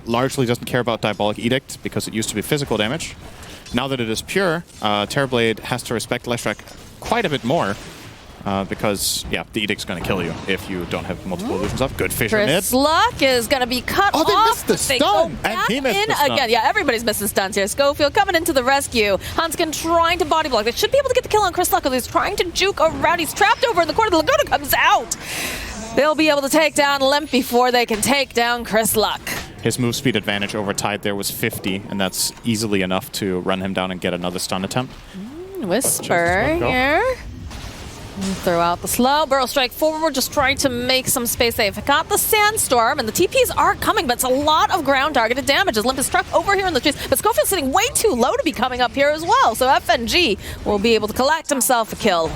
largely doesn't care about Diabolic Edict because it used to be physical damage. Now that it is pure, Terrorblade has to respect Leshrac quite a bit more. Because, yeah, the Edict's going to kill you if you don't have multiple illusions up. Good fissure mid. Luck is going to be cut off. Oh, they missed the stun! And he missed the stun. Again. Yeah, everybody's missing stuns here. Schofield coming into the rescue. Hanskin trying to body block. They should be able to get the kill on Chris Luck. He's trying to juke around. He's trapped over in the corner. The Laguna comes out. They'll be able to take down Limp before they can take down Chris Luck. His move speed advantage over Tide there was 50, and that's easily enough to run him down and get another stun attempt. Whisper here. Throw out the slow. Burrow strike forward, just trying to make some space. They've got the Sandstorm, and the TPs are coming, but it's a lot of ground-targeted damage as Limp is struck over here in the trees. But Schofield's sitting way too low to be coming up here as well, so FNG will be able to collect himself a kill.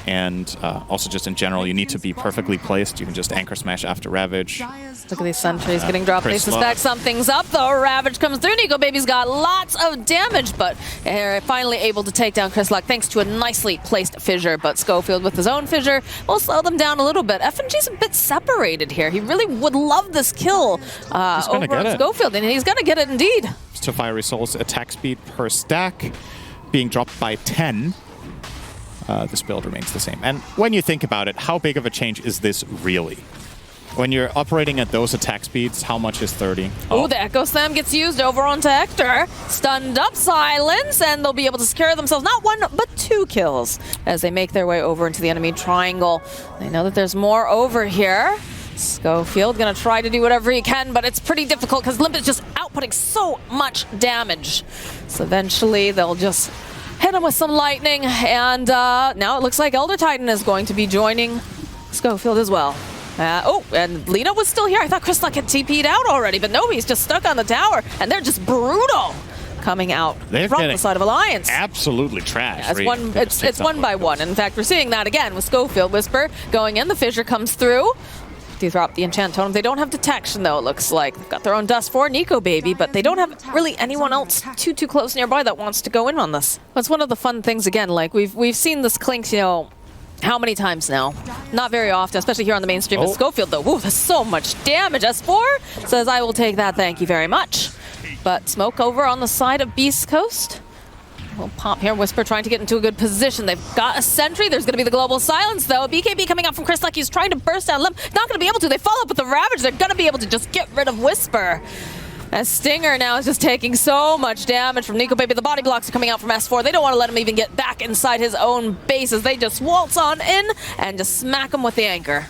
And also just in general, you need to be perfectly placed. You can just anchor smash after Ravage. Look at these sentries getting dropped. They suspect something's up, though. Ravage comes through. Nico Baby's got lots of damage, but they're finally able to take down Chris Luck thanks to a nicely placed fissure. But Schofield with his own fissure will slow them down a little bit. FNG's a bit separated here. He really would love this kill over on Schofield, and he's going to get it indeed. So Fiery Soul's attack speed per stack being dropped by 10. This build remains the same. And when you think about it, how big of a change is this really? When you're operating at those attack speeds, how much is 30? Oh, the Echo Slam gets used over onto Hector. Stunned up Silence, and they'll be able to secure themselves not one, but 2 kills as they make their way over into the enemy triangle. They know that there's more over here. Schofield gonna try to do whatever he can, but it's pretty difficult because Limp is just outputting so much damage. So eventually they'll just hit him with some lightning, and now it looks like Elder Titan is going to be joining Schofield as well. Oh, and Lena was still here. I thought Chris Luck had TP'd out already, but no, he's just stuck on the tower, and they're just brutal coming out from the side of Alliance. Absolutely trash. Yeah, it's one by one. In fact, we're seeing that again with Schofield. Whisper going in, the fissure comes through. They drop the enchant totem. They don't have detection, though, it looks like. They've got their own dust for Nico Baby, but they don't have really anyone else too close nearby that wants to go in on this. That's one of the fun things, again, like we've seen this clink, you know, how many times now? Not very often, especially here on the mainstream of Schofield, though. Ooh, that's so much damage. S4 says, I will take that, thank you very much. But smoke over on the side of Beast Coast. We'll pop here. Whisper trying to get into a good position. They've got a sentry. There's going to be the global silence, though. BKB coming out from Chris Luck. He's trying to burst out Limp. Not going to be able to. They follow up with the Ravage. They're going to be able to just get rid of Whisper. As Stinger now is just taking so much damage from Nico Baby. The body blocks are coming out from S4. They don't want to let him even get back inside his own base as they just waltz on in and just smack him with the anchor.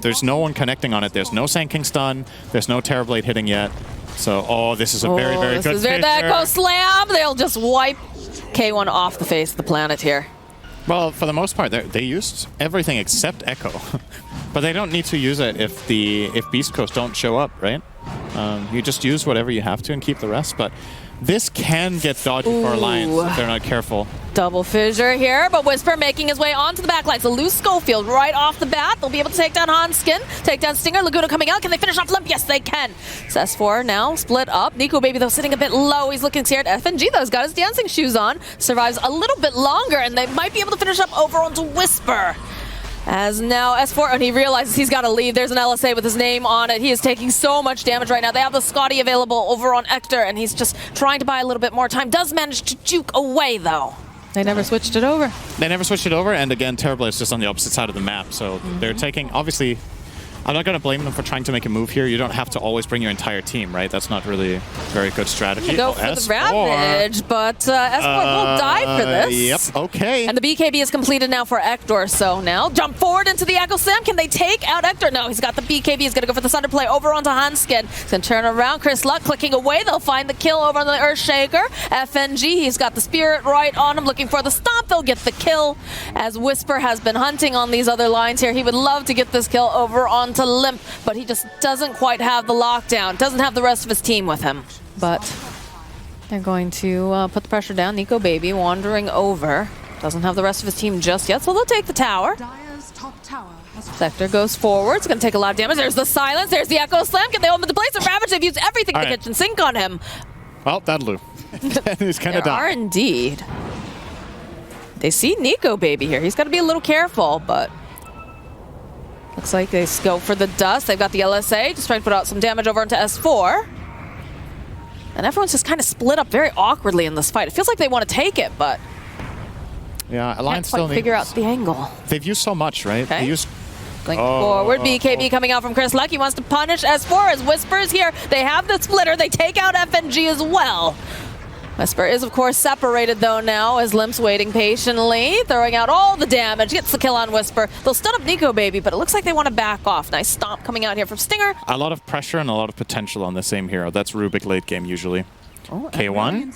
There's no one connecting on it. There's no Sand King stun. There's no Terrorblade hitting yet. So, this is a very, very good fissure. This is the Echo Slam. They'll just wipe K1 off the face of the planet here. Well, for the most part, they used everything except Echo. But they don't need to use it if Beast Coast don't show up, right? You just use whatever you have to and keep the rest. But this can get dodgy for Alliance if they're not careful. Double fissure here, but Whisper making his way onto the back lines. The loose Schofield right off the bat. They'll be able to take down Hanskin, take down Stinger. Laguna coming out. Can they finish off Limp? Yes, they can. It's S4 now split up. Nico Baby, though, sitting a bit low. He's looking scared. FNG, though, has got his dancing shoes on. Survives a little bit longer, and they might be able to finish up over onto Whisper. As now S4, and he realizes he's got to leave. There's an LSA with his name on it. He is taking so much damage right now. They have the Scotty available over on Hector, and he's just trying to buy a little bit more time. Does manage to juke away, though. They never switched it over. They never switched it over, and again, Terrorblade's just on the opposite side of the map. So they're taking, obviously, I'm not going to blame them for trying to make a move here. You don't have to always bring your entire team, right? That's not really a very good strategy. Go for the Ravage, but S4 will die for this. Yep, okay. And the BKB is completed now for Hector, so now jump forward into the Echo Slam. Can they take out Hector? No, he's got the BKB. He's going to go for the Thunder play over onto Hanskin. He's going to turn around. Chris Luck clicking away. They'll find the kill over on the Earthshaker. FNG, he's got the Spirit right on him, looking for the stomp. They'll get the kill as Whisper has been hunting on these other lines here. He would love to get this kill over onto Limp, but he just doesn't quite have the lockdown. Doesn't have the rest of his team with him. But they're going to put the pressure down. Nico Baby wandering over. Doesn't have the rest of his team just yet, so they'll take the tower. Sector goes forward. It's going to take a lot of damage. There's the silence. There's the Echo Slam. Can they open the place? The Ravage, they've used everything to kitchen sink on him. Well, that'll do. He's kind of done. Are indeed. They see Nico Baby here. He's got to be a little careful, but looks like they go for the dust. They've got the LSA, just trying to put out some damage over into S4. And everyone's just kind of split up very awkwardly in this fight. It feels like they want to take it, but yeah, Alliance can't still quite figure out the angle. They've used so much, right? Okay. They used Blink forward, BKB coming out from Chris Lucky, wants to punish S4 as Whisper's here. They have the splitter, they take out FNG as well. Whisper is, of course, separated, though, now, as Limp's waiting patiently, throwing out all the damage, gets the kill on Whisper. They'll stun up Nico Baby, but it looks like they want to back off. Nice stomp coming out here from Stinger. a lot of pressure and a lot of potential on the same hero. That's Rubik late game, usually. Oh, K1.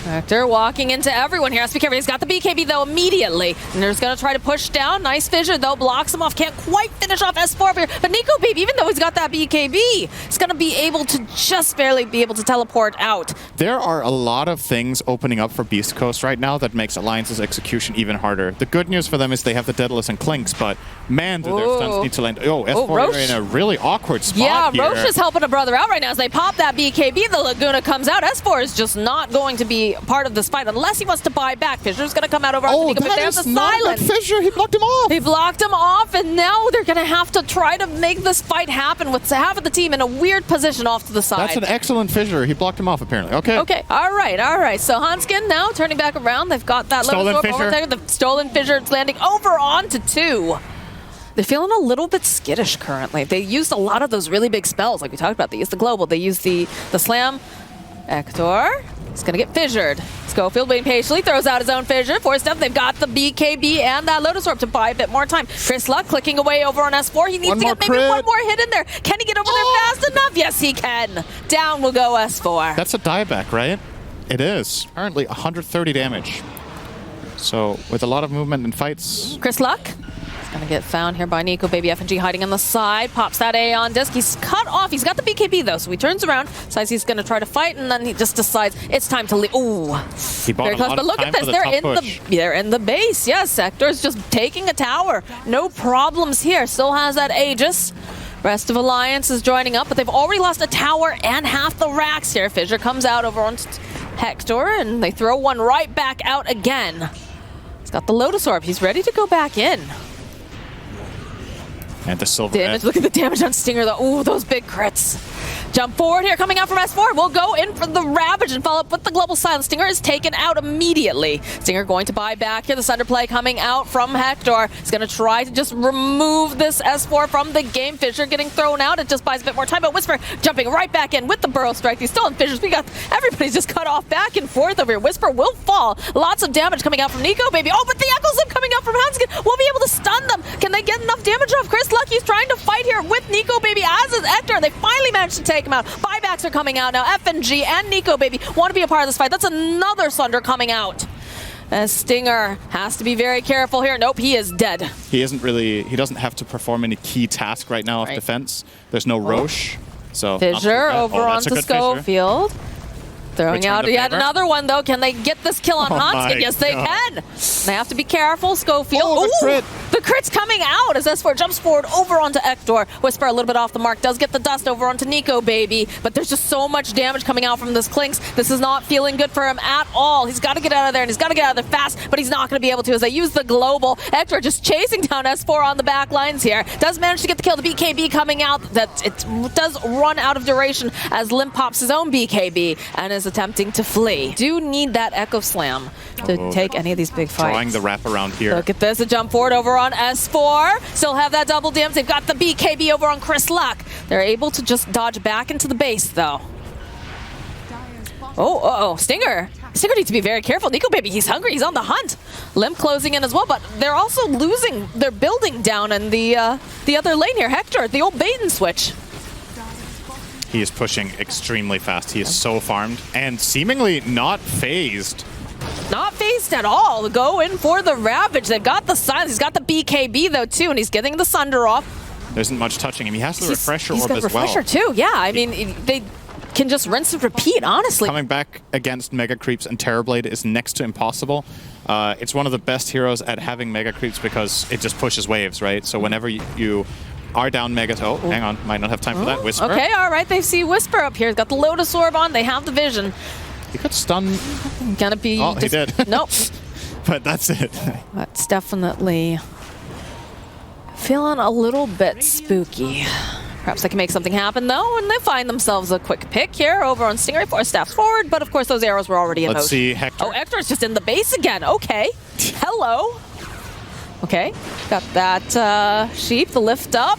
Vector walking into everyone here. Has to be careful. He's got the BKB, though, immediately. And they're just going to try to push down. Nice fissure, though. Blocks him off. Can't quite finish off S4 over here. But Nico Baby, even though he's got that BKB, he's going to be able to just barely be able to teleport out. There are a lot of things opening up for Beast Coast right now that makes Alliance's execution even harder. The good news for them is they have the Daedalus and Clinks, but man, do their stuns need to land. Oh, S4 Roche. are in a really awkward spot Yeah, here. Roche is helping a brother out right now as they pop that BKB. The Laguna comes out. S4 is just not going to be part of this fight unless he wants to buy back. Fisher's going to come out over onto Nico, but there's the silence. Fissure. He blocked him off. They blocked him off, and now they're going to have to try to make this fight happen with half of the team in a weird position off to the side. That's an excellent fissure. He blocked him off, apparently. Okay. Okay, all right. So Hanskin now turning back around. They've got that Stolen little over there. The stolen fissure. It's landing over onto 2. They're feeling a little bit skittish currently. They used a lot of those really big spells, like we talked about. They used the global. They used the slam. Hector is going to get fissured. Schofield waiting patiently, throws out his own fissure. Forced up, they've got the BKB and that Lotus Orb to buy a bit more time. Chris Luck clicking away over on S4. He needs to get maybe one more hit in there. Can he get over there fast enough? Yes, he can. Down will go S4. That's a dieback, right? It is. Currently 130 damage. So with a lot of movement and fights. Chris Luck is going to get found here by Nico Baby. FNG hiding on the side. Pops that A on disc. He's cut off. He's got the BKB though, so he turns around, decides he's going to try to fight, and then he just decides it's time to leave. Ooh, he bought very close. But look at this. They're in the base. Yes, Sector's just taking a tower. No problems here. Still has that Aegis. Rest of Alliance is joining up, but they've already lost a tower and half the racks here. Fissure comes out over on Hector, and they throw one right back out again. He's got the Lotus Orb. He's ready to go back in. And the silver damage. Look at the damage on Stinger, though. Ooh, those big crits. Jump forward here, coming out from S4. We'll go in for the Ravage and follow up with the Global Silence. Stinger is taken out immediately. Stinger going to buy back here. The Sunderplay coming out from Hector. He's going to try to just remove this S4 from the game. Fissure getting thrown out. It just buys a bit more time, but Whisper jumping right back in with the Burrow Strike. He's still in Fissures. We got everybody's just cut off back and forth over here. Whisper will fall. Lots of damage coming out from Nico Baby. Oh, but the Echo Zip coming out from Hanskin won't be able to stun them. Can they get enough damage off Chris Luck? He's trying to fight here with Nico Baby, as is Hector. They finally managed to take him out. Buybacks are coming out now. FNG and Nico Baby want to be a part of this fight. That's another Sunder coming out. As Stinger has to be very careful here. Nope, he is dead. He doesn't have to perform any key task right now of defense. There's no Roche. So Fissure over onto Schofield. Throwing out yet another one, though. Can they get this kill on Hanskin? Yes, they can. They have to be careful. Schofield. Oh, the crit. The crit's coming out as S4 jumps forward over onto Hector. Whisper a little bit off the mark. Does get the dust over onto Nico Baby. But there's just so much damage coming out from this Clinks. This is not feeling good for him at all. He's got to get out of there, and he's got to get out of there fast, but he's not going to be able to as they use the global. Hector just chasing down S4 on the back lines here. Does manage to get the kill. The BKB coming out. It does run out of duration as Limp pops his own BKB and is attempting to flee. Do need that Echo Slam to take any of these big fights. Drawing the wrap around here. Look at this, a jump forward over on S4. Still have that double damage. They've got the BKB over on Chris Luck. They're able to just dodge back into the base, though. Oh, Stinger. Stinger needs to be very careful. Nico Baby, he's hungry. He's on the hunt. Limp closing in as well, but they're also losing their building down in the other lane here. Hector, the old bait and switch. He is pushing extremely fast. He is so farmed and seemingly not phased. Not phased at all. Go in for the Ravage. They've got the silence. He's got the BKB, though, too, and he's getting the Sunder off. There isn't much touching him. He has the Refresher Orb as well. He's got Refresher, too. Yeah, I mean, they can just rinse and repeat, honestly. Coming back against Mega Creeps and Terrorblade is next to impossible. It's one of the best heroes at having Mega Creeps because it just pushes waves, right? So whenever you are down Mega... Oh, hang on. Might not have time for that. Whisper. Okay, all right. They see Whisper up here. He's got the Lotus Orb on. They have the vision. He could stun... Gonna be... Oh, he did. Nope. But that's it. That's definitely feeling a little bit spooky. Perhaps they can make something happen, though, and they find themselves a quick pick here over on SyndereN. 4 steps forward, but of course those arrows were already in motion. Let's see Hector. Oh, Hector's just in the base again. Okay. Hello. Okay. Got that sheep, the lift up.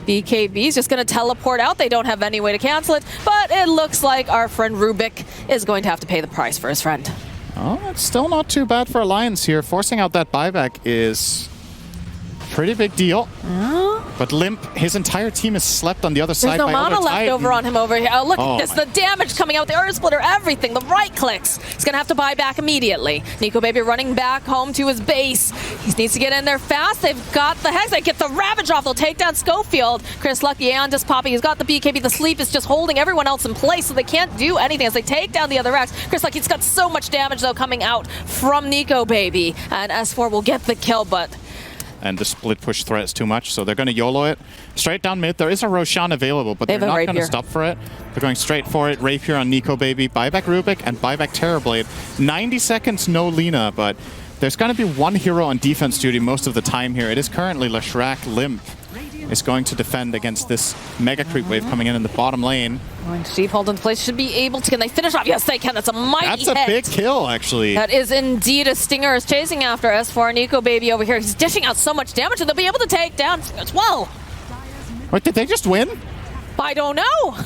BKB's just going to teleport out. They don't have any way to cancel it, but it looks like our friend Rubik is going to have to pay the price for his friend. Oh, it's still not too bad for Alliance here. Forcing out that buyback is pretty big deal. But Limp, his entire team is slept on the other side. There's no by mana other left Titan. over on him over here. Oh, look Oh at this. my. The damage coming out, the Earth Splitter, everything. The right clicks. He's going to have to buy back immediately. Nico Baby running back home to his base. He needs to get in there fast. They've got the Hex. They get the Ravage off. They'll take down Schofield. Chris Lucky and just popping. He's got the BKB. The sleep is just holding everyone else in place, so they can't do anything as they take down the other Rex. Chris Lucky's got so much damage, though, coming out from Nico Baby. And S4 will get the kill, but... And the split push threat is too much, so they're going to YOLO it. Straight down mid, there is a Roshan available, but they're not going to stop for it. They're going straight for it. Rapier on Nico Baby, buyback Rubik, and buyback Terrorblade. 90 seconds, no Lina, but there's going to be one hero on defense duty most of the time here. It is currently Leshrac. Limp is going to defend against this mega creep wave coming in the bottom lane. Going to Sheep, hold into place, should be able to. Can they finish off? Yes, they can. That's a mighty That's a big kill, actually. That is indeed a Stinger is chasing after S4. Nico Baby over here. He's dishing out so much damage, and they'll be able to take down as well. Wait, did they just win? I don't know.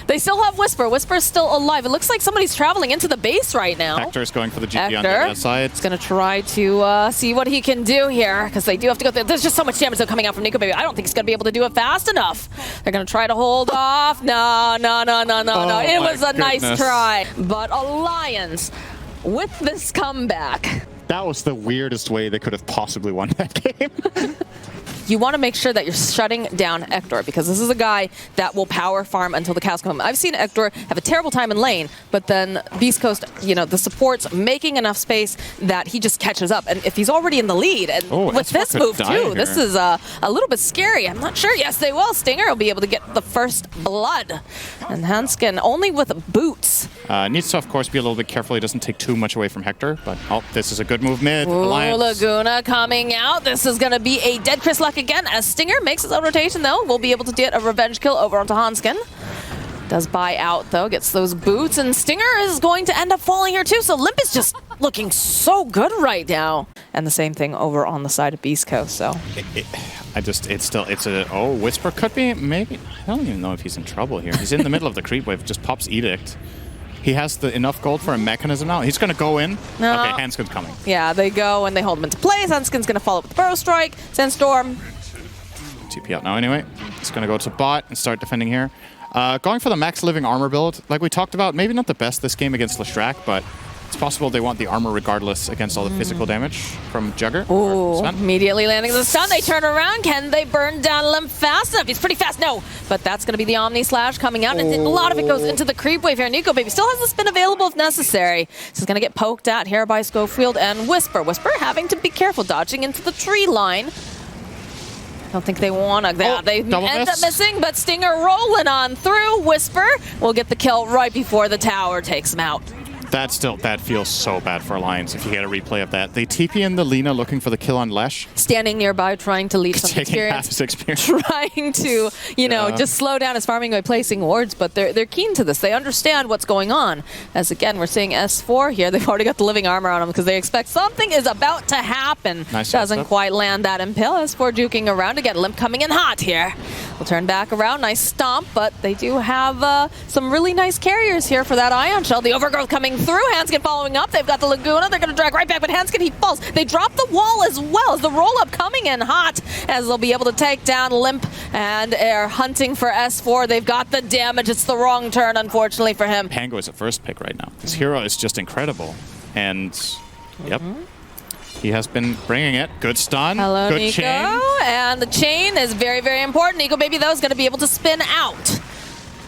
They still have Whisper. Whisper's still alive. It looks like somebody's traveling into the base right now. Hector's going for the GP on the other side. He's going to try to see what he can do here, because they do have to go through. There's just so much damage though coming out from Nico Baby. I don't think he's going to be able to do it fast enough. They're going to try to hold off. No. It was a nice try. But Alliance, with this comeback. That was the weirdest way they could have possibly won that game. You want to make sure that you're shutting down Hector, because this is a guy that will power farm until the cows come home. I've seen Hector have a terrible time in lane, but then Beast Coast, you know, the support's making enough space that he just catches up. And if he's already in the lead, and with this move too, this is a little bit scary. I'm not sure. Yes, they will. Stinger will be able to get the first blood. And Hanskin only with boots. Needs to, of course, be a little bit careful. He doesn't take too much away from Hector, but this is a good move mid. Ooh, Alliance. Laguna coming out. This is going to be a dead Chris Luck again, as Stinger makes his own rotation, though. We'll be able to get a revenge kill over onto Hanskin. Does buy out, though, gets those boots, and Stinger is going to end up falling here, too. So Limp is just looking so good right now. And the same thing over on the side of Beast Coast, so. Whisper could be, maybe, I don't even know if he's in trouble here. He's in the middle of the creep wave, just pops Edict. He has enough gold for a mechanism now. He's going to go in. No. Okay, Hanskin's coming. Yeah, they go and they hold him into place. Hanskin's going to follow up with the Burrow Strike, Sandstorm. TP out now anyway. He's going to go to bot and start defending here. Going for the max living armor build, like we talked about, maybe not the best this game against Leshrac, but it's possible they want the armor regardless against all the physical damage from Jugger. Ooh, immediately landing the stun. They turn around. Can they burn down Limp fast enough? He's pretty fast. No, but that's going to be the Omni Slash coming out. And a lot of it goes into the creep wave here. Nico Baby still has the spin available if necessary. This is going to get poked at here by Schofield and Whisper. Whisper having to be careful, dodging into the tree line. Don't think they want to. They end up missing, but Stinger rolling on through. Whisper will get the kill right before the tower takes him out. That feels so bad for Alliance if you get a replay of that. They TP in the Lina looking for the kill on Lesh. Standing nearby, trying to leave some Taking experience. half his experience. Trying to, you know, just slow down his farming by placing wards, but they're keen to this. They understand what's going on. As again, we're seeing S4 here. They've already got the living armor on him because they expect something is about to happen. Nice. Doesn't quite land that impale. S4 juking around again. Limp coming in hot here. We'll turn back around. Nice stomp, but they do have some really nice carriers here for that Ion Shell. The Overgrowth coming through. Hanskin following up. They've got the Laguna. They're going to drag right back, but Hanskin, he falls. They drop the wall as well as the roll-up coming in hot, as they'll be able to take down Limp, and are hunting for S4. They've got the damage. It's the wrong turn, unfortunately, for him. Pango is a first pick right now. His hero is just incredible. And, yep. He has been bringing it. Good stun. Hello, good Nico. chain. And the chain is very, very important. Nico Baby, though, is going to be able to spin out.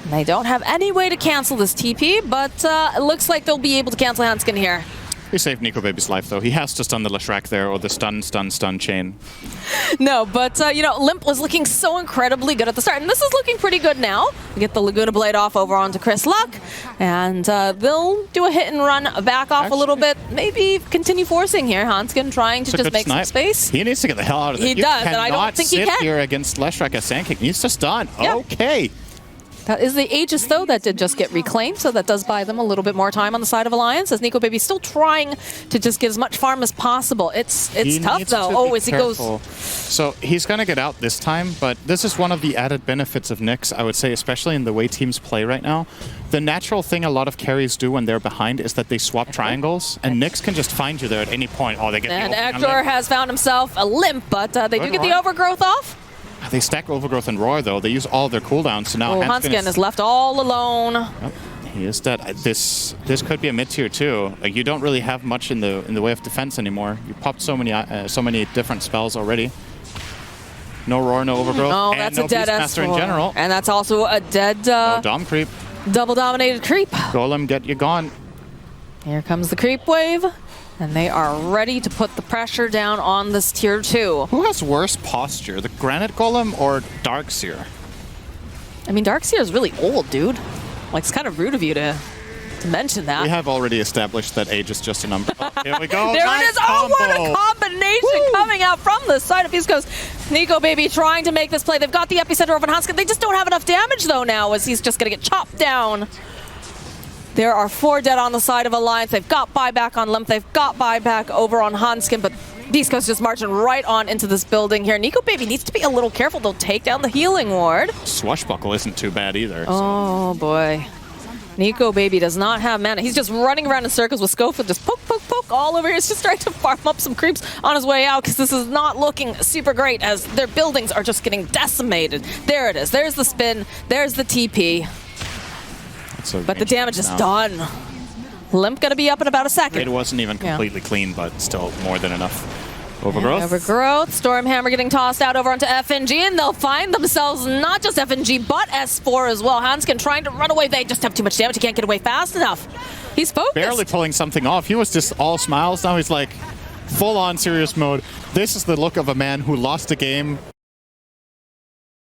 They don't have any way to cancel this TP, but it looks like they'll be able to cancel Hanskin here. He saved Nico Baby's life, though. He has to stun the Leshrac there, or the stun chain. No, but, you know, Limp was looking so incredibly good at the start, and this is looking pretty good now. We get the Laguna Blade off over onto Chris Luck, and they'll do a hit and run back off a little bit. Maybe continue forcing here. Hanskin trying to just make some space. He needs to get the hell out of there. He does, and I don't think he can. Sit here against Leshrac as Sand King. He needs to stun. Yeah. Okay. That is the Aegis, though, that did just get reclaimed, so that does buy them a little bit more time on the side of Alliance, as Nico Baby's still trying to just get as much farm as possible. It's tough, though. Oh, as he goes... So he's going to get out this time, but this is one of the added benefits of Nyx, I would say, especially in the way teams play right now. The natural thing a lot of carries do when they're behind is that they swap triangles, and Nyx can just find you there at any point. Oh, they get and Ector has found himself a Limp, but they do get the Overgrowth off. They stack Overgrowth and Roar, though. They use all their cooldowns, so now Hanskin is left all alone. Yep, he is dead. This could be a mid-tier, too. Like, you don't really have much in the way of defense anymore. You popped so many different spells already. No Roar, no Overgrowth, no, and that's no a dead Beastmaster in general. And that's also a dead... no Dom creep. Double-dominated creep. Golem, get you gone. Here comes the creep wave. And they are ready to put the pressure down on this tier 2. Who has worse posture, the Granite Golem or Darkseer? I mean, Darkseer is really old, dude. Like, it's kind of rude of you to mention that. We have already established that age is just a number. Oh, here we go. There it is. Oh, what a combination coming out from the side of East Coast. Nico Baby trying to make this play. They've got the epicenter over on Hanskin. They just don't have enough damage, though, now, as he's just going to get chopped down. There are 4 dead on the side of Alliance. They've got buyback on Limp. They've got buyback over on Hanskin, but Beast Coast just marching right on into this building here. Nico Baby needs to be a little careful. They'll take down the healing ward. Swashbuckle isn't too bad either. Oh, boy. Nico Baby does not have mana. He's just running around in circles with Schofield, just poke, poke, poke all over here. He's just trying to farm up some creeps on his way out, because this is not looking super great as their buildings are just getting decimated. There it is. There's the spin. There's the TP. But the damage is done. Limp gonna be up in about a second. It wasn't even completely clean, but still more than enough. Overgrowth. Overgrowth. Stormhammer getting tossed out over onto FNG, and they'll find themselves not just FNG, but S4 as well. Hanskin trying to run away. They just have too much damage. He can't get away fast enough. He's focused. Barely pulling something off. He was just all smiles. Now he's like full-on serious mode. This is the look of a man who lost a game